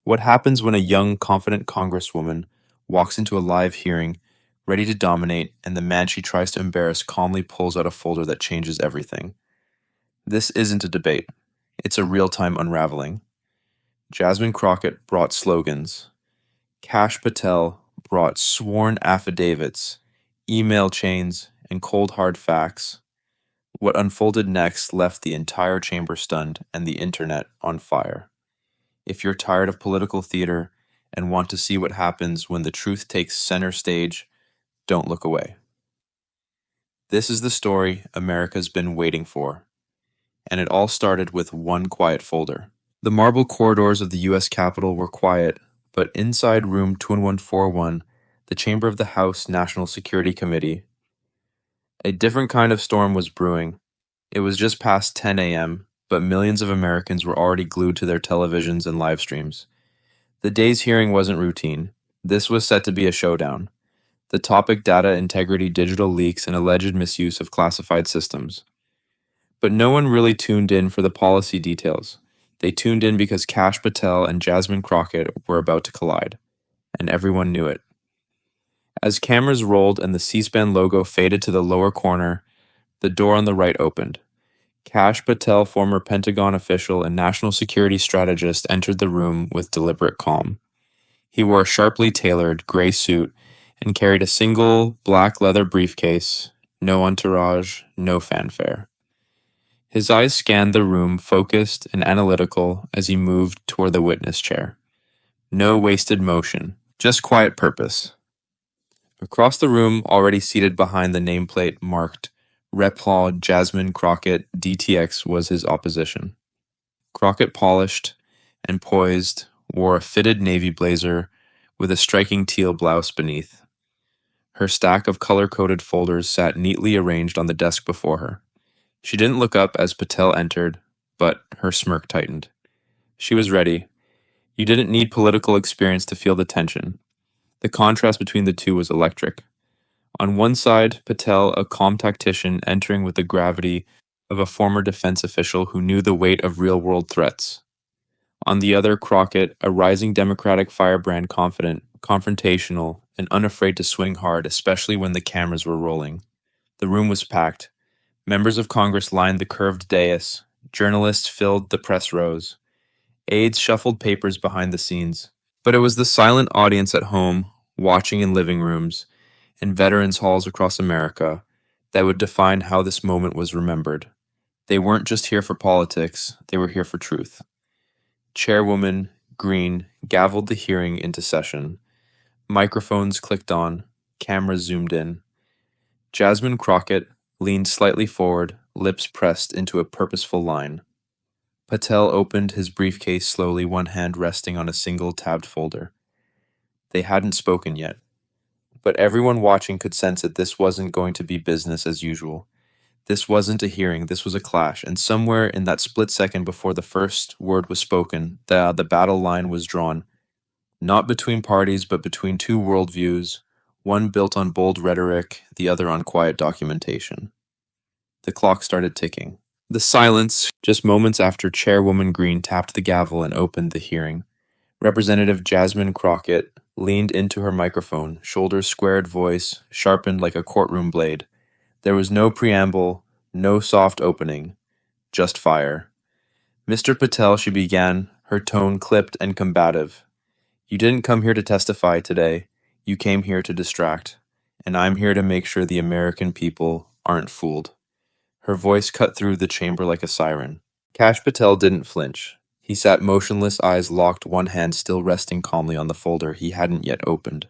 What happens when a young, confident congresswoman walks into a live hearing, ready to dominate, and the man she tries to embarrass calmly pulls out a folder that changes everything? This isn't a debate, it's a real time unraveling. Jasmine Crockett brought slogans. Kash Patel brought sworn affidavits, email chains, and cold hard facts. What unfolded next left the entire chamber stunned and the internet on fire. If you're tired of political theater and want to see what happens when the truth takes center stage, don't look away. This is the story America's been waiting for, and it all started with one quiet folder. The marble corridors of the U.S. Capitol were quiet, but inside room 2141, the chamber of the House National Security Committee, a different kind of storm was brewing. It was just past 10 a.m., but millions of Americans were already glued to their televisions and live streams. The day's hearing wasn't routine. This was set to be a showdown. The topic: data integrity, digital leaks, and alleged misuse of classified systems. But no one really tuned in for the policy details. They tuned in because Kash Patel and Jasmine Crockett were about to collide, and everyone knew it. As cameras rolled and the C-SPAN logo faded to the lower corner, the door on the right opened. Kash Patel, former Pentagon official and national security strategist, entered the room with deliberate calm. He wore a sharply tailored gray suit and carried a single black leather briefcase, no entourage, no fanfare. His eyes scanned the room, focused and analytical, as he moved toward the witness chair. No wasted motion, just quiet purpose. Across the room, already seated behind the nameplate marked Rep. Jasmine Crockett, DTX, was his opposition. Crockett, polished and poised, wore a fitted navy blazer with a striking teal blouse beneath. Her stack of color-coded folders sat neatly arranged on the desk before her. She didn't look up as Patel entered, but her smirk tightened. She was ready. You didn't need political experience to feel the tension. The contrast between the two was electric. On one side, Patel, a calm tactician entering with the gravity of a former defense official who knew the weight of real-world threats. On the other, Crockett, a rising Democratic firebrand, confident, confrontational, and unafraid to swing hard, especially when the cameras were rolling. The room was packed. Members of Congress lined the curved dais. Journalists filled the press rows. Aides shuffled papers behind the scenes. But it was the silent audience at home, watching in living rooms, and veterans' halls across America that would define how this moment was remembered. They weren't just here for politics, they were here for truth. Chairwoman Green gavelled the hearing into session. Microphones clicked on, cameras zoomed in. Jasmine Crockett leaned slightly forward, lips pressed into a purposeful line. Patel opened his briefcase slowly, one hand resting on a single tabbed folder. They hadn't spoken yet, but everyone watching could sense that this wasn't going to be business as usual. This wasn't a hearing, this was a clash, and somewhere in that split second before the first word was spoken, the battle line was drawn. Not between parties, but between two worldviews, one built on bold rhetoric, the other on quiet documentation. The clock started ticking. The silence, just moments after Chairwoman Green tapped the gavel and opened the hearing. Representative Jasmine Crockett leaned into her microphone, shoulders squared, voice sharpened like a courtroom blade. There was no preamble, no soft opening, just fire. Mr. Patel, she began, her tone clipped and combative. You didn't come here to testify today. You came here to distract. And I'm here to make sure the American people aren't fooled. Her voice cut through the chamber like a siren. Kash Patel didn't flinch. He sat motionless, eyes locked, one hand still resting calmly on the folder he hadn't yet opened.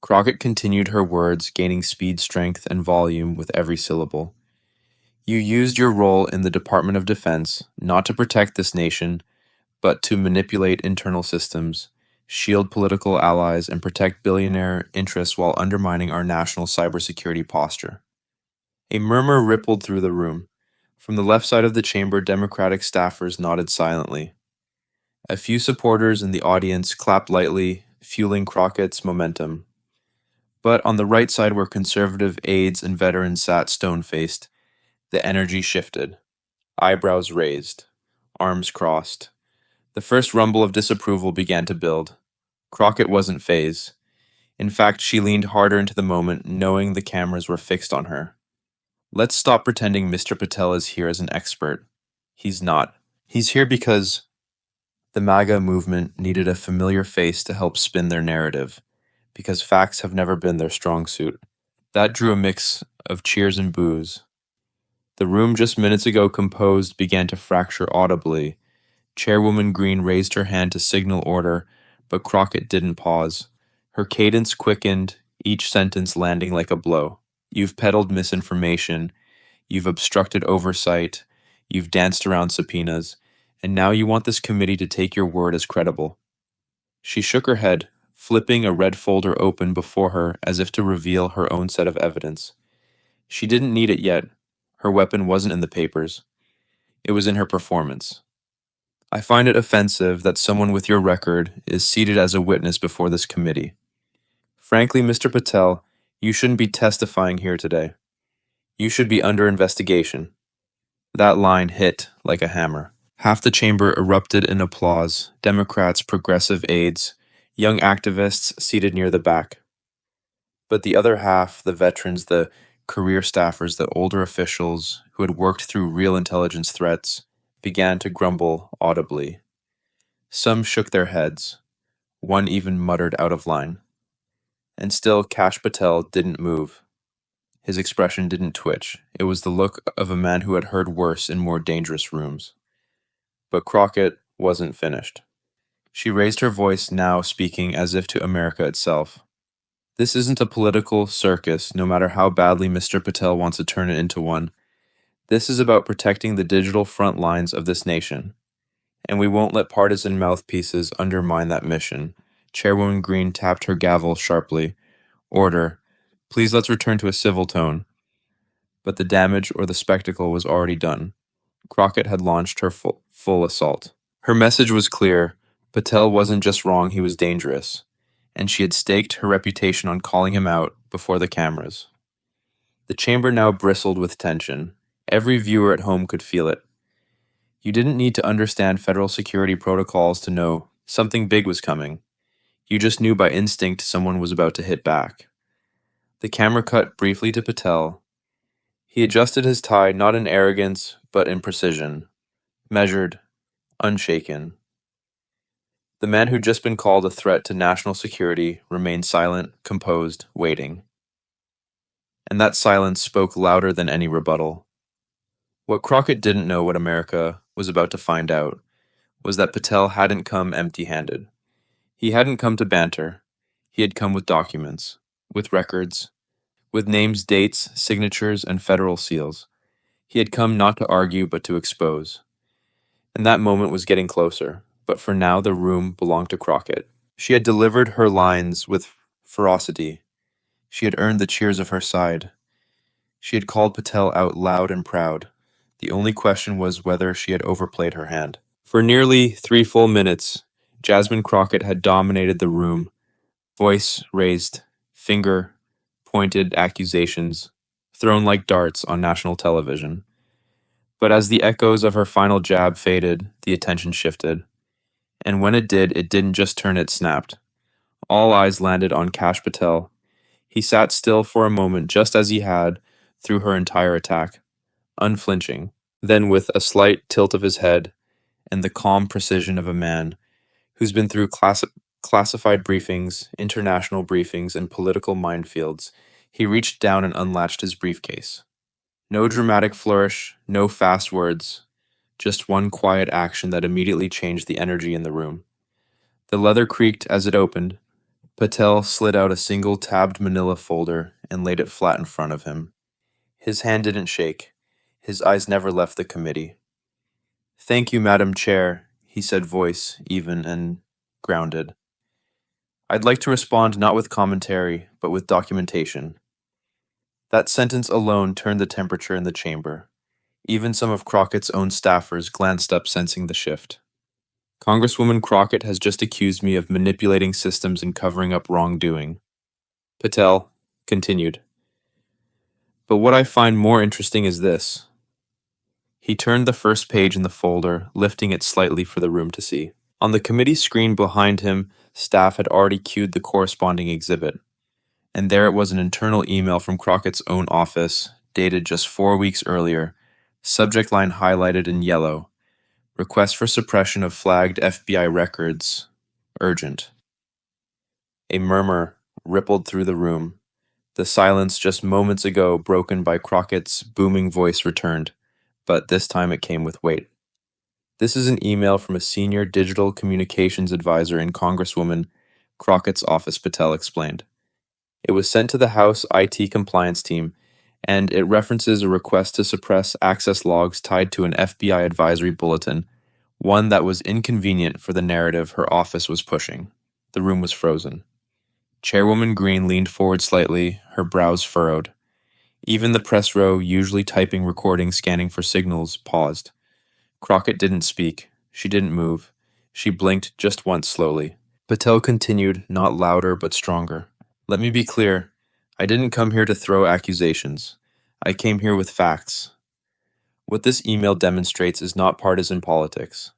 Crockett continued her words, gaining speed, strength, and volume with every syllable. You used your role in the Department of Defense not to protect this nation, but to manipulate internal systems, shield political allies, and protect billionaire interests while undermining our national cybersecurity posture. A murmur rippled through the room. From the left side of the chamber, Democratic staffers nodded silently. A few supporters in the audience clapped lightly, fueling Crockett's momentum. But on the right side, where conservative aides and veterans sat stone-faced, the energy shifted. Eyebrows raised, arms crossed. The first rumble of disapproval began to build. Crockett wasn't fazed. In fact, she leaned harder into the moment, knowing the cameras were fixed on her. Let's stop pretending Mr. Patel is here as an expert. He's not. He's here because the MAGA movement needed a familiar face to help spin their narrative, because facts have never been their strong suit. That drew a mix of cheers and boos. The room just minutes ago composed began to fracture audibly. Chairwoman Green raised her hand to signal order, but Crockett didn't pause. Her cadence quickened, each sentence landing like a blow. You've peddled misinformation, you've obstructed oversight, you've danced around subpoenas, and now you want this committee to take your word as credible. She shook her head, flipping a red folder open before her as if to reveal her own set of evidence. She didn't need it yet. Her weapon wasn't in the papers. It was in her performance. I find it offensive that someone with your record is seated as a witness before this committee. Frankly, Mr. Patel, you shouldn't be testifying here today. You should be under investigation. That line hit like a hammer. Half the chamber erupted in applause, Democrats, progressive aides, young activists seated near the back. But the other half, the veterans, the career staffers, the older officials who had worked through real intelligence threats, began to grumble audibly. Some shook their heads. One even muttered out of line. And still Kash Patel didn't move. His expression didn't twitch. It was the look of a man who had heard worse in more dangerous rooms. But Crockett wasn't finished. She raised her voice, now speaking as if to America itself. This isn't a political circus, no matter how badly Mr. Patel wants to turn it into one. This is about protecting the digital front lines of this nation. And we won't let partisan mouthpieces undermine that mission. Chairwoman Green tapped her gavel sharply. Order. Please let's return to a civil tone. But the damage or the spectacle was already done. Crockett had launched her full assault. Her message was clear. Patel wasn't just wrong, he was dangerous. And she had staked her reputation on calling him out before the cameras. The chamber now bristled with tension. Every viewer at home could feel it. You didn't need to understand federal security protocols to know something big was coming. You just knew by instinct someone was about to hit back. The camera cut briefly to Patel. He adjusted his tie not in arrogance, but in precision. Measured, unshaken. The man who'd just been called a threat to national security remained silent, composed, waiting. And that silence spoke louder than any rebuttal. What Crockett didn't know what America was about to find out was that Patel hadn't come empty-handed. He hadn't come to banter. He had come with documents, with records, with names, dates, signatures, and federal seals. He had come not to argue, but to expose. And that moment was getting closer, but for now the room belonged to Crockett. She had delivered her lines with ferocity. She had earned the cheers of her side. She had called Patel out loud and proud. The only question was whether she had overplayed her hand. For nearly 3 full minutes, Jasmine Crockett had dominated the room, voice raised, finger pointed accusations, thrown like darts on national television. But as the echoes of her final jab faded, the attention shifted. And when it did, it didn't just turn, it snapped. All eyes landed on Kash Patel. He sat still for a moment, just as he had through her entire attack, unflinching. Then, with a slight tilt of his head and the calm precision of a man who's been through classified briefings, international briefings, and political minefields, he reached down and unlatched his briefcase. No dramatic flourish, no fast words, just one quiet action that immediately changed the energy in the room. The leather creaked as it opened. Patel slid out a single tabbed manila folder and laid it flat in front of him. His hand didn't shake. His eyes never left the committee. "Thank you, Madam Chair," he said, voice even and grounded. "I'd like to respond not with commentary, but with documentation." That sentence alone turned the temperature in the chamber. Even some of Crockett's own staffers glanced up, sensing the shift. "Congresswoman Crockett has just accused me of manipulating systems and covering up wrongdoing," Patel continued. "But what I find more interesting is this." He turned the first page in the folder, lifting it slightly for the room to see. On the committee screen behind him, staff had already queued the corresponding exhibit, and there it was, an internal email from Crockett's own office, dated just 4 weeks earlier, subject line highlighted in yellow: Request for suppression of flagged FBI records. Urgent. A murmur rippled through the room. The silence just moments ago broken by Crockett's booming voice returned, but this time it came with weight. This is an email from a senior digital communications advisor in Congresswoman Crockett's office, Patel explained. It was sent to the House IT compliance team, and it references a request to suppress access logs tied to an FBI advisory bulletin, one that was inconvenient for the narrative her office was pushing. The room was frozen. Chairwoman Green leaned forward slightly, her brows furrowed. Even the press row, usually typing, recording, scanning for signals, paused. Crockett didn't speak. She didn't move. She blinked just once slowly. Patel continued, not louder but stronger. Let me be clear. I didn't come here to throw accusations. I came here with facts. What this email demonstrates is not partisan politics.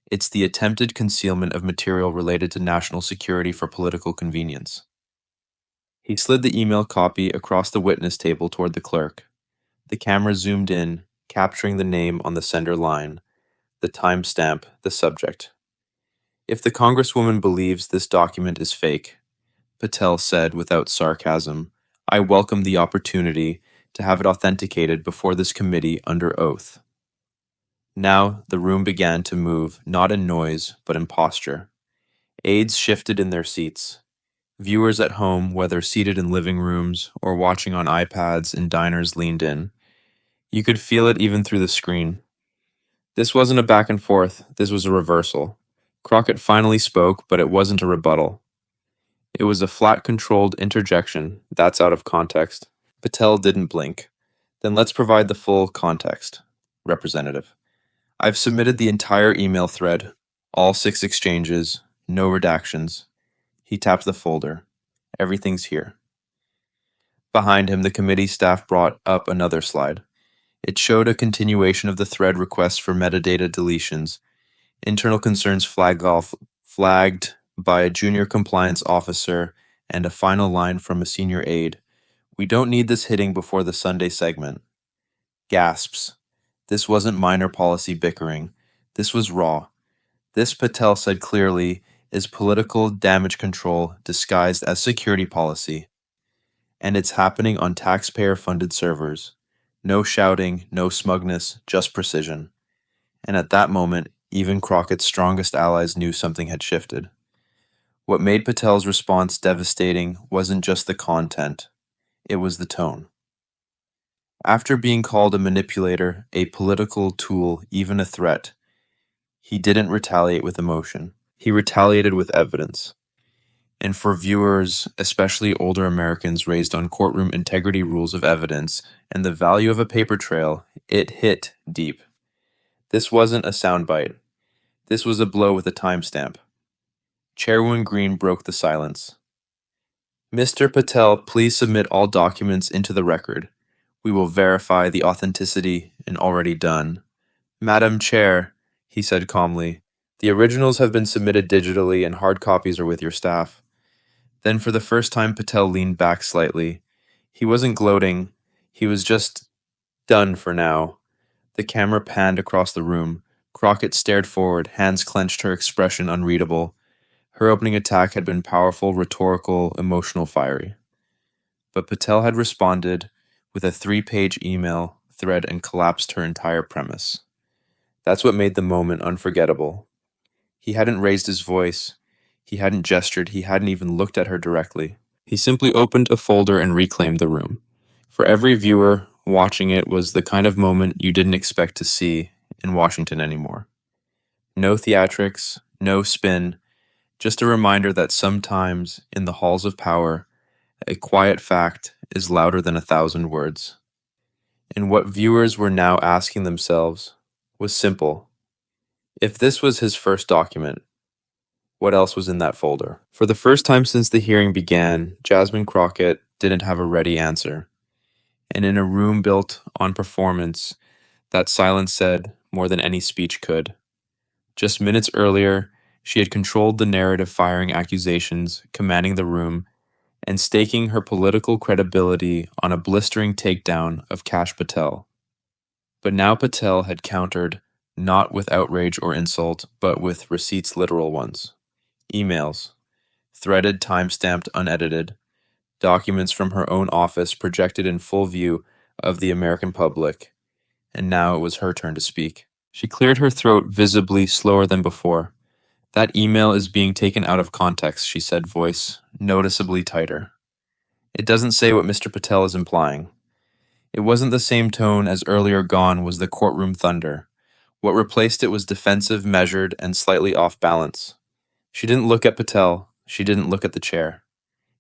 It's the attempted concealment of material related to national security for political convenience. He slid the email copy across the witness table toward the clerk. The camera zoomed in, capturing the name on the sender line, the timestamp, the subject. If the Congresswoman believes this document is fake, Patel said without sarcasm, I welcome the opportunity to have it authenticated before this committee under oath. Now the room began to move, not in noise, but in posture. Aides shifted in their seats. Viewers at home, whether seated in living rooms or watching on iPads in diners, leaned in. You could feel it even through the screen. This wasn't a back and forth, this was a reversal. Crockett finally spoke, but it wasn't a rebuttal. It was a flat, controlled interjection. That's out of context. Patel didn't blink. Then let's provide the full context. Representative. I've submitted the entire email thread, all 6 exchanges, no redactions. He tapped the folder. Everything's here. Behind him, the committee staff brought up another slide. It showed a continuation of the thread requests for metadata deletions, internal concerns flagged by a junior compliance officer, and a final line from a senior aide. We don't need this hitting before the Sunday segment. Gasps. This wasn't minor policy bickering. This was raw. This, Patel said clearly, is political damage control disguised as security policy. And it's happening on taxpayer-funded servers. No shouting, no smugness, just precision. And at that moment, even Crockett's strongest allies knew something had shifted. What made Patel's response devastating wasn't just the content, it was the tone. After being called a manipulator, a political tool, even a threat, he didn't retaliate with emotion. He retaliated with evidence. And for viewers, especially older Americans raised on courtroom integrity rules of evidence and the value of a paper trail, it hit deep. This wasn't a soundbite. This was a blow with a timestamp. Chairwoman Green broke the silence. Mr. Patel, please submit all documents into the record. We will verify the authenticity and already done. Madam Chair, he said calmly, the originals have been submitted digitally and hard copies are with your staff. Then for the first time, Patel leaned back slightly. He wasn't gloating. He was just done for now. The camera panned across the room. Crockett stared forward, hands clenched, her expression unreadable. Her opening attack had been powerful, rhetorical, emotional, fiery. But Patel had responded with a 3-page email thread and collapsed her entire premise. That's what made the moment unforgettable. He hadn't raised his voice. He hadn't gestured. He hadn't even looked at her directly. He simply opened a folder and reclaimed the room. For every viewer watching it was the kind of moment you didn't expect to see in Washington anymore. No theatrics, no spin, just a reminder that sometimes in the halls of power, a quiet fact is louder than 1,000 words. And what viewers were now asking themselves was simple. If this was his first document, what else was in that folder? For the first time since the hearing began, Jasmine Crockett didn't have a ready answer. And in a room built on performance, that silence said more than any speech could. Just minutes earlier, She had controlled the narrative, firing accusations, commanding the room, and staking her political credibility on a blistering takedown of Kash Patel. But now Patel had countered, not with outrage or insult, but with receipts, literal ones. Emails, threaded, time-stamped, unedited, documents from her own office projected in full view of the American public, and now it was her turn to speak. She cleared her throat visibly slower than before. That email is being taken out of context, she said, voice noticeably tighter. It doesn't say what Mr. Patel is implying. It wasn't the same tone as earlier. Gone was the courtroom thunder. What replaced it was defensive, measured, and slightly off balance. She didn't look at Patel. She didn't look at the chair.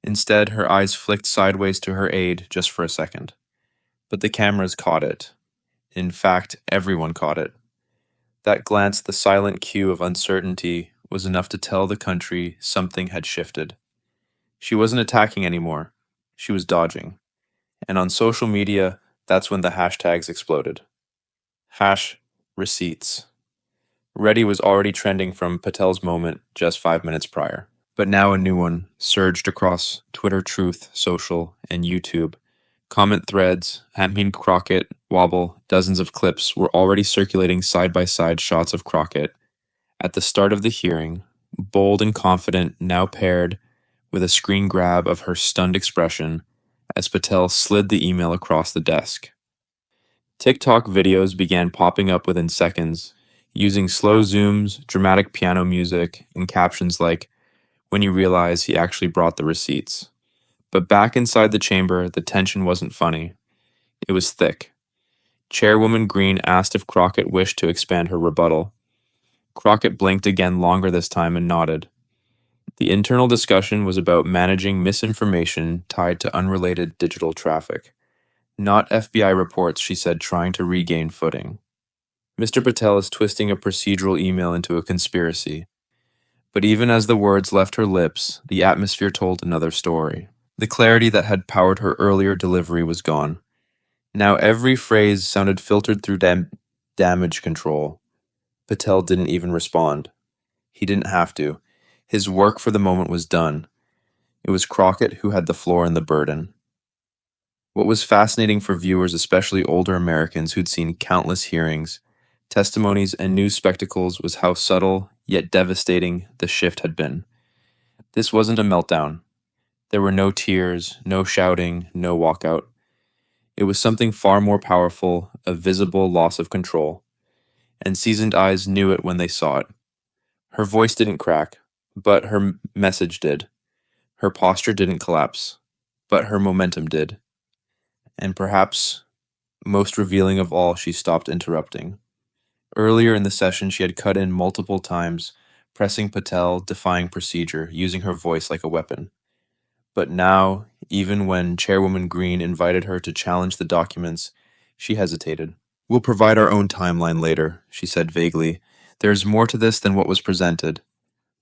Instead, her eyes flicked sideways to her aide just for a second. But the cameras caught it. In fact, everyone caught it. That glance, the silent cue of uncertainty, was enough to tell the country something had shifted. She wasn't attacking anymore. She was dodging. And on social media, that's when the hashtags exploded. #receipts. Reddy was already trending from Patel's moment just 5 minutes prior. But now a new one surged across Twitter, Truth, Social, and YouTube. Comment threads, Jasmine Crockett, Wobble, dozens of clips were already circulating side-by-side shots of Crockett at the start of the hearing, bold and confident, now paired with a screen grab of her stunned expression as Patel slid the email across the desk. TikTok videos began popping up within seconds, using slow zooms, dramatic piano music, and captions like, "When you realize he actually brought the receipts." But back inside the chamber, the tension wasn't funny. It was thick. Chairwoman Green asked if Crockett wished to expand her rebuttal. Crockett blinked again, longer this time, and nodded. The internal discussion was about managing misinformation tied to unrelated digital traffic. Not FBI reports, she said, trying to regain footing. Mr. Patel is twisting a procedural email into a conspiracy. But even as the words left her lips, the atmosphere told another story. The clarity that had powered her earlier delivery was gone. Now every phrase sounded filtered through damage control. Patel didn't even respond. He didn't have to. His work for the moment was done. It was Crockett who had the floor and the burden. What was fascinating for viewers, especially older Americans who'd seen countless hearings, testimonies, and news spectacles, was how subtle, yet devastating, the shift had been. This wasn't a meltdown. There were no tears, no shouting, no walkout. It was something far more powerful, a visible loss of control. And seasoned eyes knew it when they saw it. Her voice didn't crack, but her message did. Her posture didn't collapse, but her momentum did. And perhaps most revealing of all, she stopped interrupting. Earlier in the session, she had cut in multiple times, pressing Patel, defying procedure, using her voice like a weapon. But now, even when Chairwoman Green invited her to challenge the documents, she hesitated. "We'll provide our own timeline later," she said vaguely. "There's more to this than what was presented.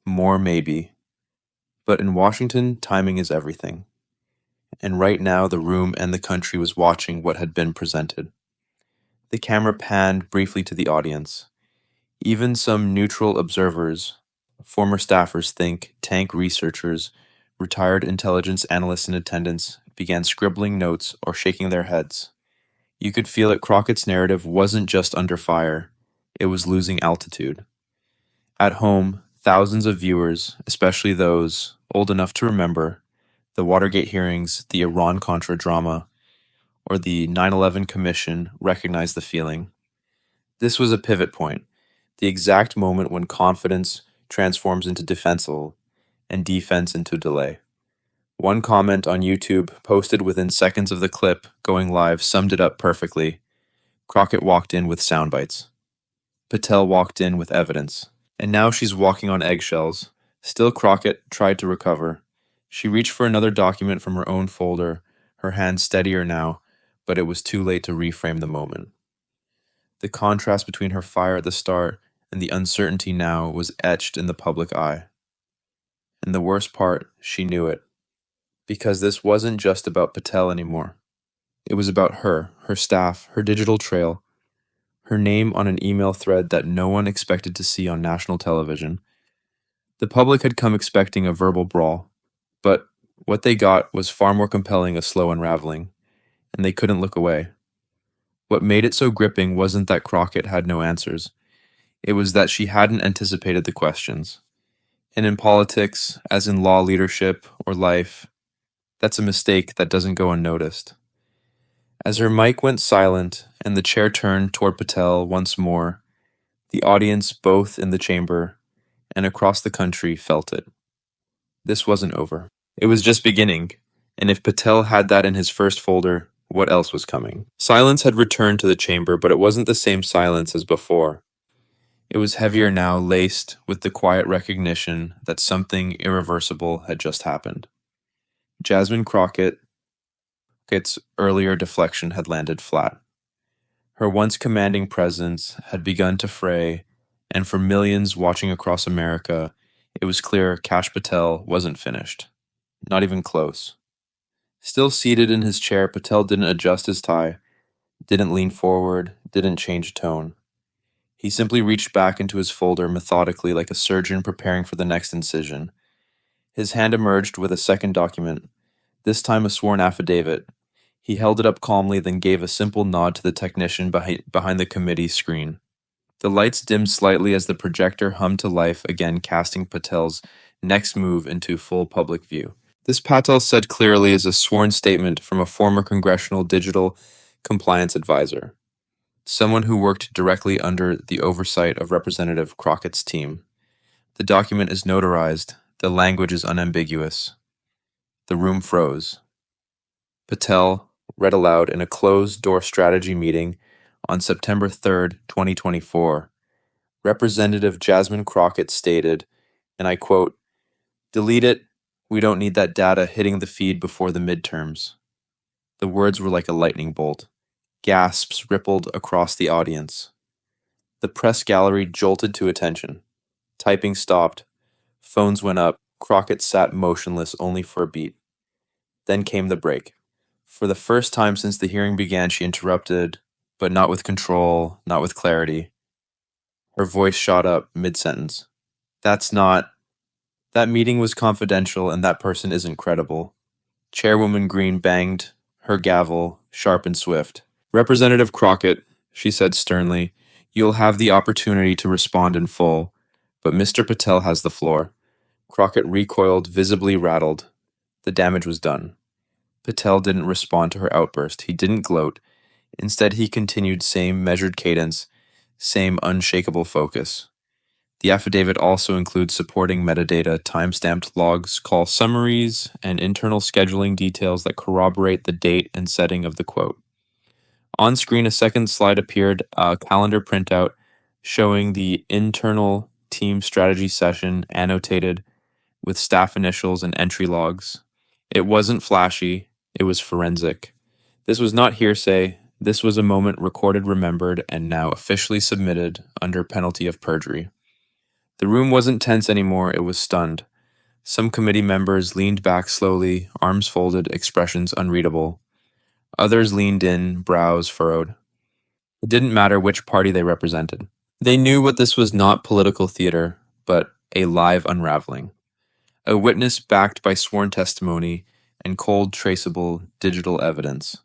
More, maybe. But in Washington, timing is everything." And right now, the room and the country was watching what had been presented. The camera panned briefly to the audience. Even some neutral observers, former staffers, tank researchers, retired intelligence analysts in attendance, began scribbling notes or shaking their heads. You could feel that Crockett's narrative wasn't just under fire, it was losing altitude. At home, thousands of viewers, especially those old enough to remember the Watergate hearings, the Iran-Contra drama, or the 9/11 Commission, recognized the feeling. This was a pivot point, the exact moment when confidence transforms into defensive and defense into delay. One comment on YouTube, posted within seconds of the clip going live, summed it up perfectly. Crockett walked in with sound bites. Patel walked in with evidence. And now she's walking on eggshells. Still, Crockett tried to recover. She reached for another document from her own folder, her hand steadier now, but it was too late to reframe the moment. The contrast between her fire at the start and the uncertainty now was etched in the public eye. And the worst part, she knew it. Because this wasn't just about Patel anymore. It was about her, her staff, her digital trail, her name on an email thread that no one expected to see on national television. The public had come expecting a verbal brawl, but what they got was far more compelling a slow unraveling, and they couldn't look away. What made it so gripping wasn't that Crockett had no answers, it was that she hadn't anticipated the questions. And in politics, as in law leadership or life, that's a mistake that doesn't go unnoticed. As her mic went silent and the chair turned toward Patel once more, the audience, both in the chamber and across the country, felt it. This wasn't over. It was just beginning, and if Patel had that in his first folder, what else was coming? Silence had returned to the chamber, but it wasn't the same silence as before. It was heavier now, laced with the quiet recognition that something irreversible had just happened. Jasmine Crockett's earlier deflection had landed flat. Her once commanding presence had begun to fray, and for millions watching across America, it was clear Kash Patel wasn't finished. Not even close. Still seated in his chair, Patel didn't adjust his tie, didn't lean forward, didn't change tone. He simply reached back into his folder methodically like a surgeon preparing for the next incision. His hand emerged with a second document, this time a sworn affidavit. He held it up calmly, then gave a simple nod to the technician behind the committee screen. The lights dimmed slightly as the projector hummed to life again, casting Patel's next move into full public view. This, Patel said clearly, is a sworn statement from a former congressional digital compliance advisor, someone who worked directly under the oversight of Representative Crockett's team. The document is notarized, the language is unambiguous. The room froze. Patel read aloud in a closed-door strategy meeting on September 3rd, 2024. Representative Jasmine Crockett stated, and I quote, "Delete it. We don't need that data hitting the feed before the midterms." The words were like a lightning bolt. Gasps rippled across the audience. The press gallery jolted to attention. Typing stopped. Phones went up. Crockett sat motionless only for a beat. Then came the break. For the first time since the hearing began, she interrupted, but not with control, not with clarity. Her voice shot up mid-sentence. That meeting was confidential and that person isn't credible. Chairwoman Green banged her gavel, sharp and swift. "Representative Crockett," she said sternly, "you'll have the opportunity to respond in full, but Mr. Patel has the floor." Crockett recoiled, visibly rattled. The damage was done. Patel didn't respond to her outburst. He didn't gloat. Instead, he continued, same measured cadence, same unshakable focus. The affidavit also includes supporting metadata, time-stamped logs, call summaries, and internal scheduling details that corroborate the date and setting of the quote. On screen, a second slide appeared, a calendar printout showing the internal team strategy session annotated with staff initials and entry logs. It wasn't flashy, it was forensic. This was not hearsay, this was a moment recorded, remembered, and now officially submitted under penalty of perjury. The room wasn't tense anymore, it was stunned. Some committee members leaned back slowly, arms folded, expressions unreadable. Others leaned in, brows furrowed. It didn't matter which party they represented. They knew what this was not political theater, but a live unraveling. A witness backed by sworn testimony and cold, traceable digital evidence.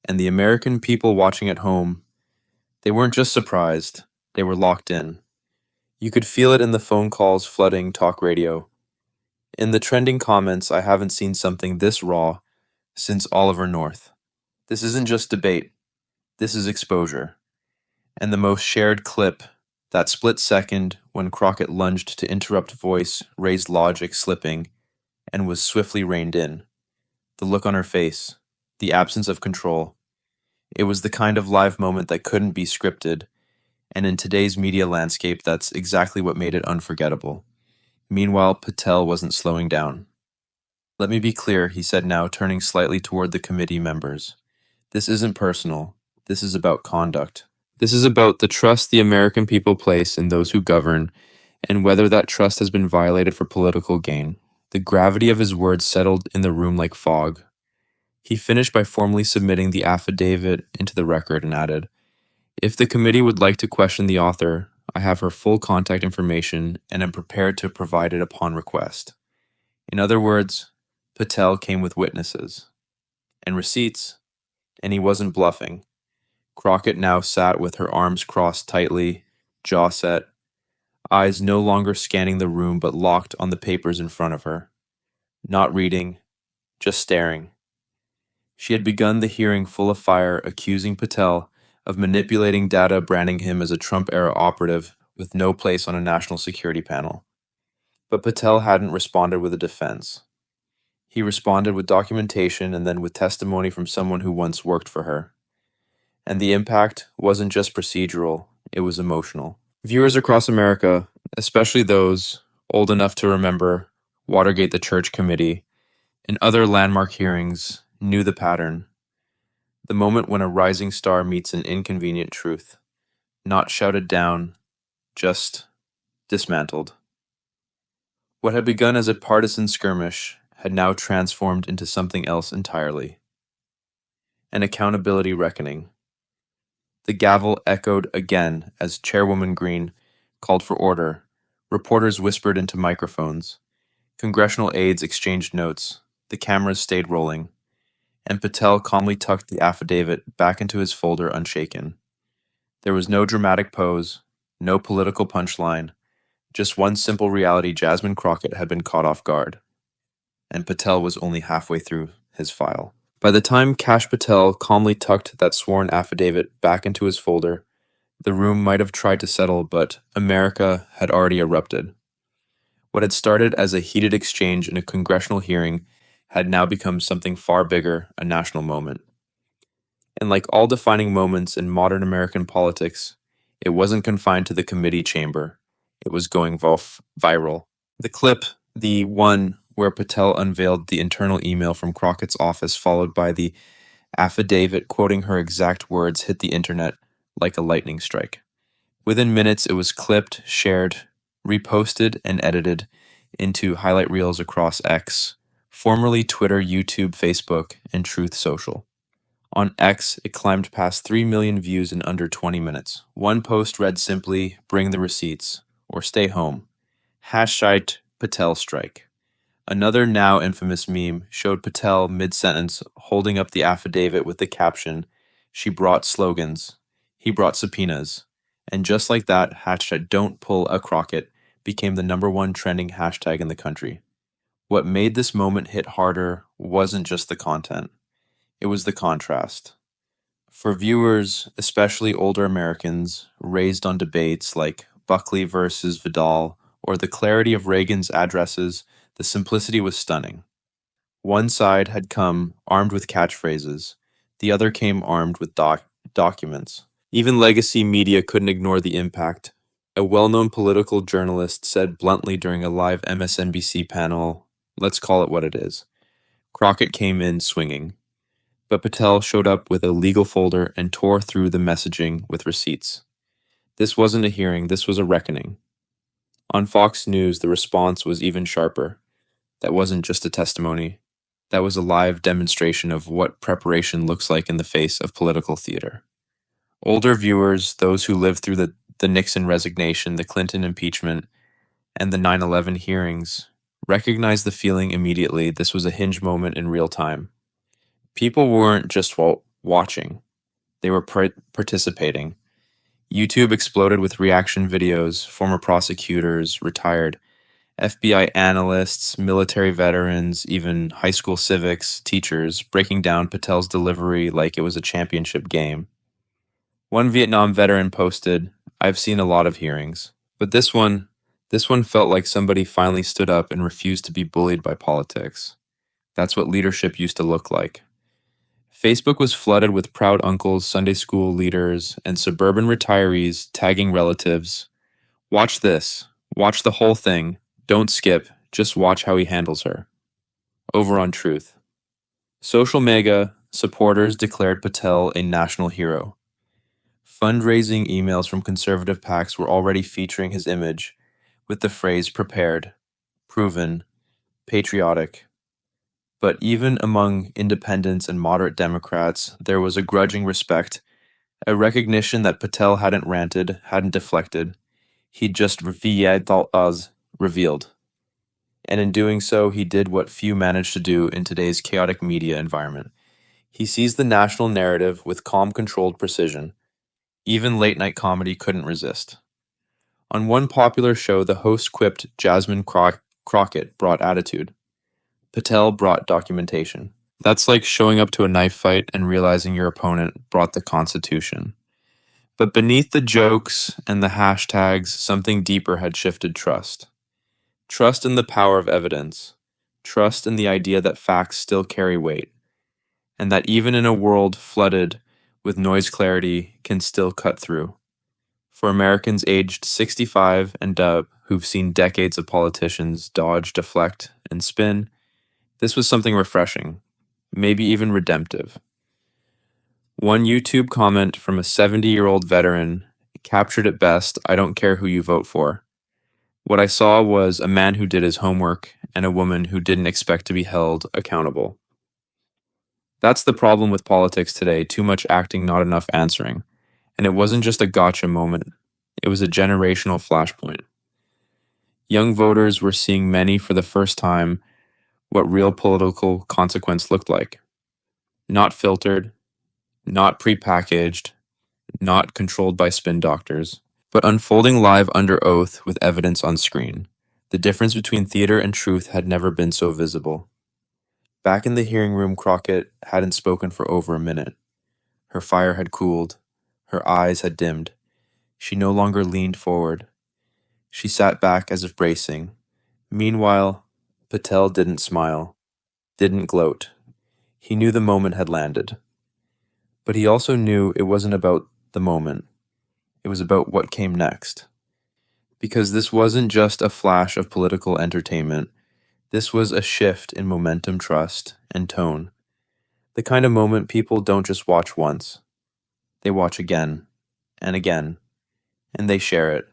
And the American people watching at home, they weren't just surprised, they were locked in. You could feel it in the phone calls flooding talk radio. In the trending comments, I haven't seen something this raw since Oliver North. This isn't just debate, this is exposure. And the most shared clip, that split second when Crockett lunged to interrupt voice, raised logic slipping, and was swiftly reined in. The look on her face, the absence of control. It was the kind of live moment that couldn't be scripted, and in today's media landscape, that's exactly what made it unforgettable. Meanwhile, Patel wasn't slowing down. "Let me be clear," he said now, turning slightly toward the committee members. "This isn't personal. This is about conduct. This is about the trust the American people place in those who govern, and whether that trust has been violated for political gain." The gravity of his words settled in the room like fog. He finished by formally submitting the affidavit into the record and added, "If the committee would like to question the author, I have her full contact information and am prepared to provide it upon request. In other words, Patel came with witnesses and receipts, and he wasn't bluffing. Crockett now sat with her arms crossed tightly, jaw set, eyes no longer scanning the room but locked on the papers in front of her. Not reading, just staring. She had begun the hearing full of fire, accusing Patel of manipulating data, branding him as a Trump-era operative with no place on a national security panel. But Patel hadn't responded with a defense. He responded with documentation and then with testimony from someone who once worked for her. And the impact wasn't just procedural, it was emotional. Viewers across America, especially those old enough to remember Watergate, the Church Committee, and other landmark hearings, knew the pattern. The moment when a rising star meets an inconvenient truth, not shouted down, just dismantled. What had begun as a partisan skirmish had now transformed into something else entirely. An accountability reckoning. The gavel echoed again as Chairwoman Green called for order. Reporters whispered into microphones. Congressional aides exchanged notes. The cameras stayed rolling. And Patel calmly tucked the affidavit back into his folder unshaken. There was no dramatic pose, no political punchline, just one simple reality: Jasmine Crockett had been caught off guard. And Patel was only halfway through his file. By the time Kash Patel calmly tucked that sworn affidavit back into his folder, the room might have tried to settle, but America had already erupted. What had started as a heated exchange in a congressional hearing had now become something far bigger, a national moment. And like all defining moments in modern American politics, it wasn't confined to the committee chamber. It was going viral. The clip, the one where Patel unveiled the internal email from Crockett's office, followed by the affidavit quoting her exact words, hit the internet like a lightning strike. Within minutes, it was clipped, shared, reposted, and edited into highlight reels across X, formerly Twitter, YouTube, Facebook, and Truth Social. On X, it climbed past 3 million views in under 20 minutes. One post read simply, "Bring the receipts," or "Stay home." Hashtag Patel strike. Another now infamous meme showed Patel mid-sentence holding up the affidavit with the caption, "She brought slogans. He brought subpoenas." And just like that, hashtag Don't Pull a Crockett became the #1 trending hashtag in the country. What made this moment hit harder wasn't just the content. It was the contrast. For viewers, especially older Americans, raised on debates like Buckley versus Vidal or the clarity of Reagan's addresses, the simplicity was stunning. One side had come armed with catchphrases. The other came armed with documents. Even legacy media couldn't ignore the impact. A well-known political journalist said bluntly during a live MSNBC panel, "Let's call it what it is." Crockett came in swinging. But Patel showed up with a legal folder and tore through the messaging with receipts. This wasn't a hearing, this was a reckoning. On Fox News, the response was even sharper. That wasn't just a testimony. That was a live demonstration of what preparation looks like in the face of political theater. Older viewers, those who lived through the Nixon resignation, the Clinton impeachment, and the 9/11 hearings, recognized the feeling immediately. This was a hinge moment in real time. People weren't just watching, they were participating. YouTube exploded with reaction videos, former prosecutors, retired FBI analysts, military veterans, even high school civics, teachers, breaking down Patel's delivery like it was a championship game. One Vietnam veteran posted, "I've seen a lot of hearings, but this one felt like somebody finally stood up and refused to be bullied by politics." That's what leadership used to look like. Facebook was flooded with proud uncles, Sunday school leaders, and suburban retirees tagging relatives. "Watch this. Watch the whole thing. Don't skip. Just watch how he handles her." Over on Truth. Social mega supporters declared Patel a national hero. Fundraising emails from conservative PACs were already featuring his image with the phrase "prepared, proven, patriotic." But even among independents and moderate Democrats, there was a grudging respect, a recognition that Patel hadn't ranted, hadn't deflected. He just revealed. And in doing so, he did what few manage to do in today's chaotic media environment. He seized the national narrative with calm, controlled precision. Even late night comedy couldn't resist. On one popular show, the host quipped Jasmine Crockett brought attitude. Patel brought documentation. That's like showing up to a knife fight and realizing your opponent brought the Constitution. But beneath the jokes and the hashtags, something deeper had shifted trust. Trust in the power of evidence. Trust in the idea that facts still carry weight. And that even in a world flooded with noise, clarity can still cut through. For Americans aged 65 and up who've seen decades of politicians dodge, deflect, and spin, this was something refreshing, maybe even redemptive. One YouTube comment from a 70-year-old veteran captured it best. I don't care who you vote for. What I saw was a man who did his homework and a woman who didn't expect to be held accountable. That's the problem with politics today, too much acting, not enough answering. And it wasn't just a gotcha moment, it was a generational flashpoint. Young voters were seeing many for the first time what real political consequence looked like. Not filtered, not prepackaged, not controlled by spin doctors, but unfolding live under oath with evidence on screen. The difference between theater and truth had never been so visible. Back in the hearing room, Crockett hadn't spoken for over a minute. Her fire had cooled. Her eyes had dimmed. She no longer leaned forward. She sat back as if bracing. Meanwhile, Patel didn't smile, didn't gloat. He knew the moment had landed. But he also knew it wasn't about the moment. It was about what came next. Because this wasn't just a flash of political entertainment. This was a shift in momentum, trust, and tone. The kind of moment people don't just watch once. They watch again, and again, and they share it,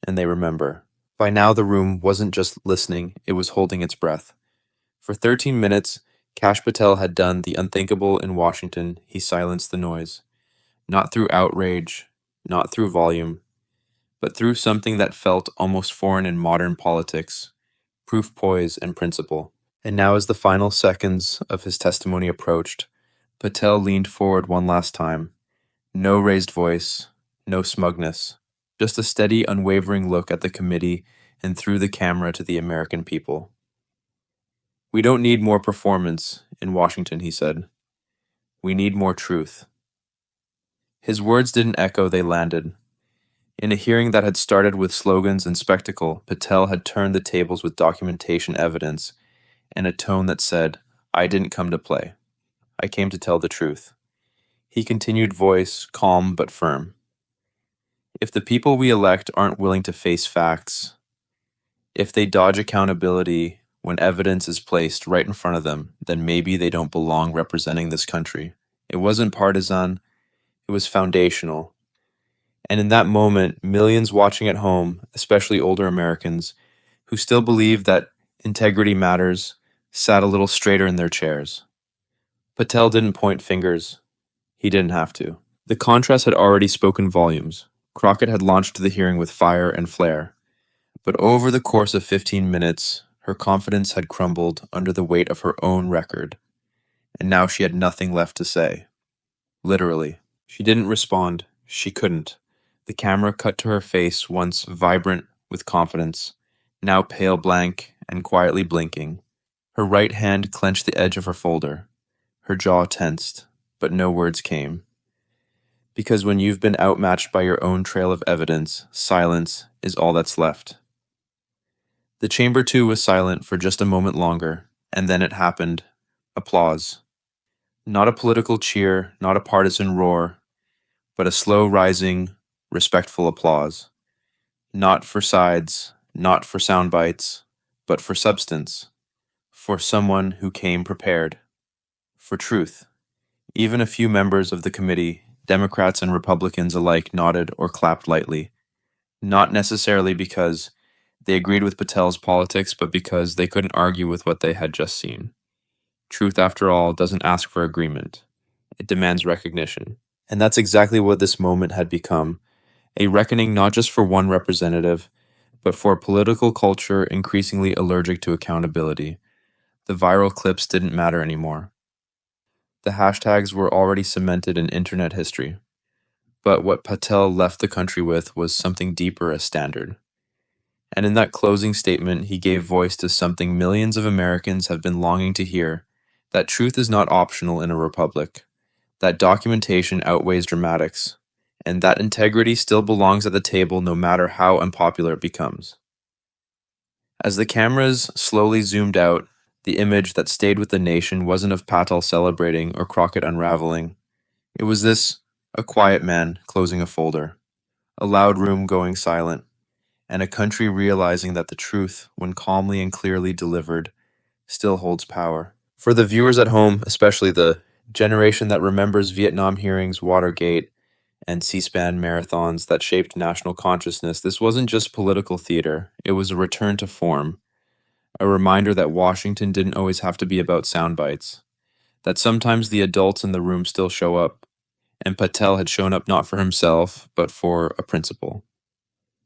and they remember. By now, the room wasn't just listening, it was holding its breath. For 13 minutes, Kash Patel had done the unthinkable in Washington. He silenced the noise. Not through outrage, not through volume, but through something that felt almost foreign in modern politics, proof, poise, and principle. And now, as the final seconds of his testimony approached, Patel leaned forward one last time. No raised voice, no smugness, just a steady, unwavering look at the committee and through the camera to the American people. We don't need more performance in Washington, he said. We need more truth. His words didn't echo, they landed. In a hearing that had started with slogans and spectacle, Patel had turned the tables with documentation, evidence, and a tone that said, I didn't come to play. I came to tell the truth. He continued, voice calm but firm. If the people we elect aren't willing to face facts, if they dodge accountability when evidence is placed right in front of them, then maybe they don't belong representing this country. It wasn't partisan, it was foundational. And in that moment, millions watching at home, especially older Americans, who still believe that integrity matters, sat a little straighter in their chairs. Patel didn't point fingers. He didn't have to. The contrast had already spoken volumes. Crockett had launched the hearing with fire and flair. But over the course of 15 minutes, her confidence had crumbled under the weight of her own record. And now she had nothing left to say. Literally. She didn't respond. She couldn't. The camera cut to her face, once vibrant with confidence, now pale, blank, and quietly blinking. Her right hand clenched the edge of her folder. Her jaw tensed, but no words came. Because when you've been outmatched by your own trail of evidence, silence is all that's left. The chamber, too, was silent for just a moment longer, and then it happened. Applause. Not a political cheer, not a partisan roar, but a slow rising, respectful applause. Not for sides, not for sound bites, but for substance. For someone who came prepared. For truth. Even a few members of the committee, Democrats and Republicans alike, nodded or clapped lightly. Not necessarily because they agreed with Patel's politics, but because they couldn't argue with what they had just seen. Truth, after all, doesn't ask for agreement. It demands recognition. And that's exactly what this moment had become. A reckoning not just for one representative, but for a political culture increasingly allergic to accountability. The viral clips didn't matter anymore. The hashtags were already cemented in internet history. But what Patel left the country with was something deeper as standard. And in that closing statement, he gave voice to something millions of Americans have been longing to hear, that truth is not optional in a republic, that documentation outweighs dramatics, and that integrity still belongs at the table no matter how unpopular it becomes. As the cameras slowly zoomed out, the image that stayed with the nation wasn't of Patel celebrating or Crockett unraveling. It was this: a quiet man closing a folder, a loud room going silent, and a country realizing that the truth, when calmly and clearly delivered, still holds power. For the viewers at home, especially the generation that remembers Vietnam hearings, Watergate, and C-SPAN marathons that shaped national consciousness, this wasn't just political theater, it was a return to form, a reminder that Washington didn't always have to be about sound bites, that sometimes the adults in the room still show up, and Patel had shown up not for himself, but for a principle.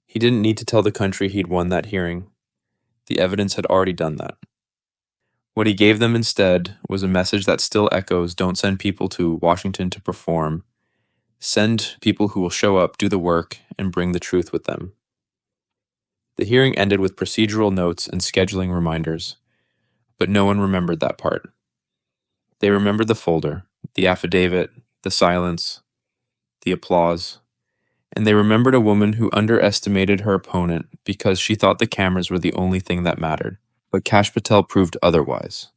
He didn't need to tell the country he'd won that hearing. The evidence had already done that. What he gave them instead was a message that still echoes: don't send people to Washington to perform. Send people who will show up, do the work, and bring the truth with them. The hearing ended with procedural notes and scheduling reminders, but no one remembered that part. They remembered the folder, the affidavit, the silence, the applause, and they remembered a woman who underestimated her opponent because she thought the cameras were the only thing that mattered. But Kash Patel proved otherwise.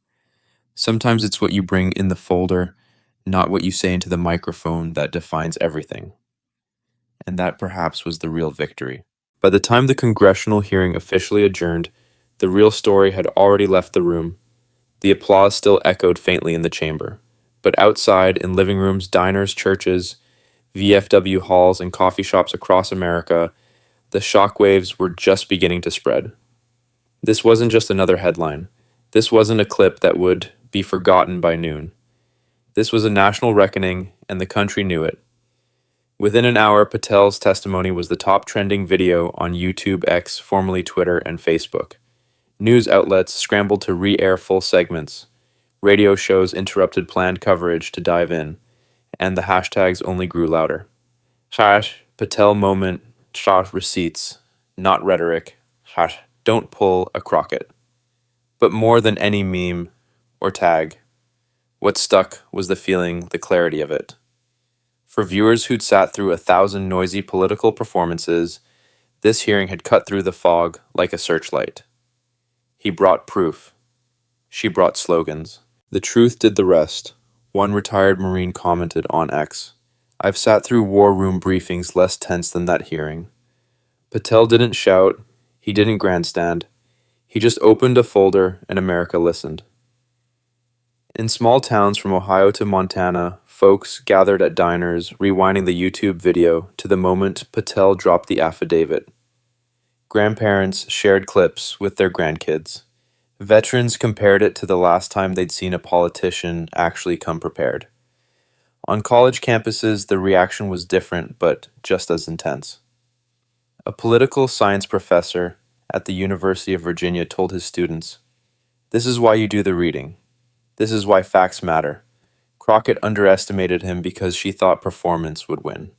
Sometimes it's what you bring in the folder, not what you say into the microphone, that defines everything. And that perhaps was the real victory. By the time the congressional hearing officially adjourned, the real story had already left the room. The applause still echoed faintly in the chamber, but outside, in living rooms, diners, churches, VFW halls, and coffee shops across America, the shockwaves were just beginning to spread. This wasn't just another headline. This wasn't a clip that would be forgotten by noon. This was a national reckoning, and the country knew it. Within an hour, Patel's testimony was the top trending video on YouTube X, formerly Twitter, and Facebook. News outlets scrambled to re-air full segments. Radio shows interrupted planned coverage to dive in, and the hashtags only grew louder. Kash Patel moment, Kash receipts, not rhetoric. Kash, don't pull a Crockett. But more than any meme or tag, what stuck was the feeling, the clarity of it. For viewers who'd sat through 1,000 noisy political performances, this hearing had cut through the fog like a searchlight. He brought proof. She brought slogans. The truth did the rest. One retired Marine commented on X, "I've sat through war room briefings less tense than that hearing." Patel didn't shout. He didn't grandstand. He just opened a folder and America listened. In small towns from Ohio to Montana, folks gathered at diners, rewinding the YouTube video to the moment Patel dropped the affidavit. Grandparents shared clips with their grandkids. Veterans compared it to the last time they'd seen a politician actually come prepared. On college campuses, the reaction was different, but just as intense. A political science professor at the University of Virginia told his students, "This is why you do the reading. This is why facts matter." Crockett underestimated him because she thought performance would win.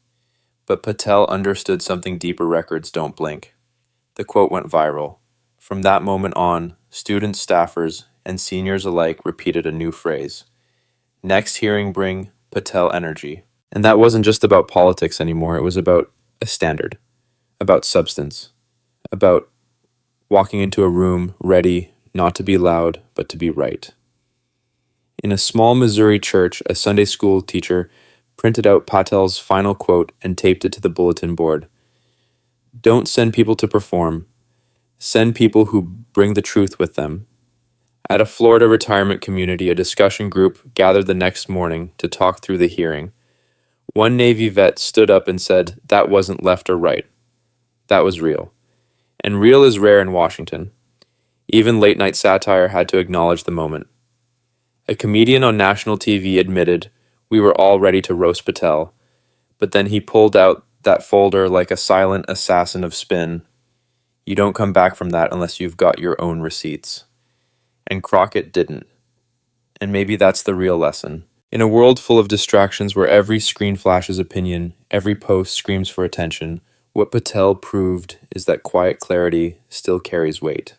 But Patel understood something deeper: records don't blink. The quote went viral. From that moment on, students, staffers, and seniors alike repeated a new phrase: "Next hearing bring Patel energy." And that wasn't just about politics anymore, it was about a standard, about substance, about walking into a room ready not to be loud, but to be right. In a small Missouri church, a Sunday school teacher printed out Patel's final quote and taped it to the bulletin board. "Don't send people to perform. Send people who bring the truth with them." At a Florida retirement community, a discussion group gathered the next morning to talk through the hearing. One Navy vet stood up and said, "That wasn't left or right. That was real." And real is rare in Washington. Even late-night satire had to acknowledge the moment. A comedian on national TV admitted, "We were all ready to roast Patel," but then he pulled out That folder, like a silent assassin of spin, you don't come back from that unless you've got your own receipts. And Crockett didn't. And maybe that's the real lesson. In a world full of distractions where every screen flashes opinion, every post screams for attention, what Patel proved is that quiet clarity still carries weight.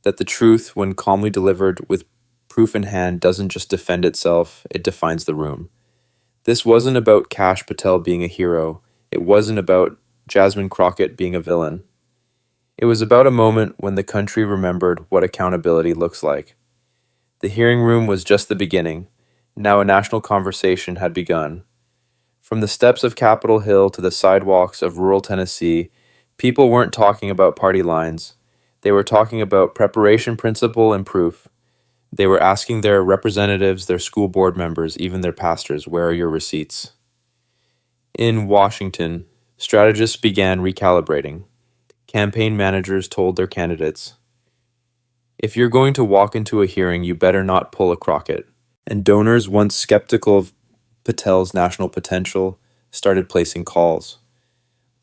That the truth, when calmly delivered with proof in hand, doesn't just defend itself, it defines the room. This wasn't about Kash Patel being a hero. It wasn't about Jasmine Crockett being a villain. It was about a moment when the country remembered what accountability looks like. The hearing room was just the beginning. Now a national conversation had begun. From the steps of Capitol Hill to the sidewalks of rural Tennessee, people weren't talking about party lines. They were talking about preparation, principle, and proof. They were asking their representatives, their school board members, even their pastors, where are your receipts? In Washington, strategists began recalibrating. Campaign managers told their candidates, if you're going to walk into a hearing, you better not pull a Crockett. And donors, once skeptical of Patel's national potential, started placing calls.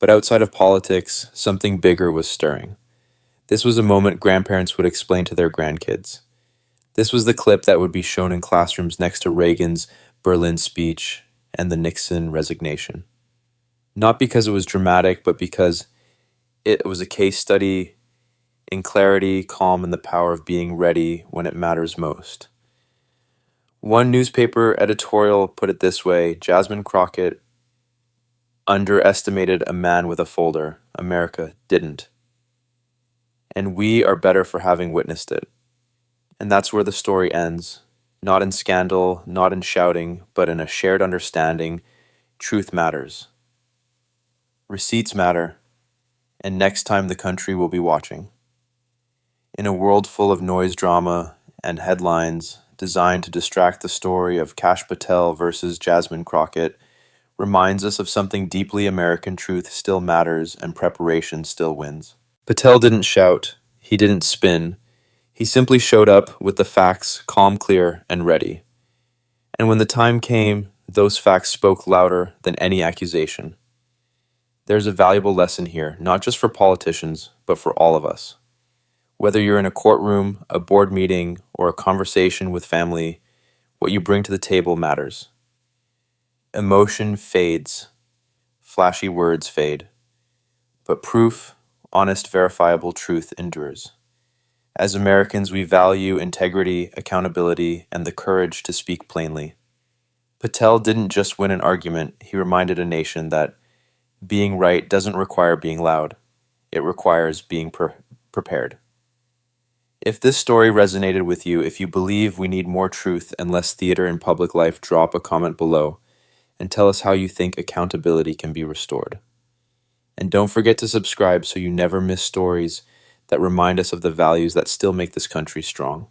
But outside of politics, something bigger was stirring. This was a moment grandparents would explain to their grandkids. This was the clip that would be shown in classrooms next to Reagan's Berlin speech and the Nixon resignation. Not because it was dramatic, but because it was a case study in clarity, calm, and the power of being ready when it matters most. One newspaper editorial put it this way: Jasmine Crockett underestimated a man with a folder. America didn't. And we are better for having witnessed it. And that's where the story ends. Not in scandal, not in shouting, but in a shared understanding. Truth matters. Receipts matter. And next time the country will be watching. In a world full of noise, drama, and headlines designed to distract, the story of Kash Patel versus Jasmine Crockett reminds us of something deeply American: truth still matters and preparation still wins. Patel didn't shout, he didn't spin, he simply showed up with the facts, calm, clear, and ready. And when the time came, those facts spoke louder than any accusation. There's a valuable lesson here, not just for politicians, but for all of us. Whether you're in a courtroom, a board meeting, or a conversation with family, what you bring to the table matters. Emotion fades, flashy words fade, but proof, honest, verifiable truth endures. As Americans, we value integrity, accountability, and the courage to speak plainly. Patel didn't just win an argument, he reminded a nation that being right doesn't require being loud. It requires being prepared. If this story resonated with you, if you believe we need more truth and less theater in public life, drop a comment below and tell us how you think accountability can be restored. And don't forget to subscribe so you never miss stories that remind us of the values that still make this country strong.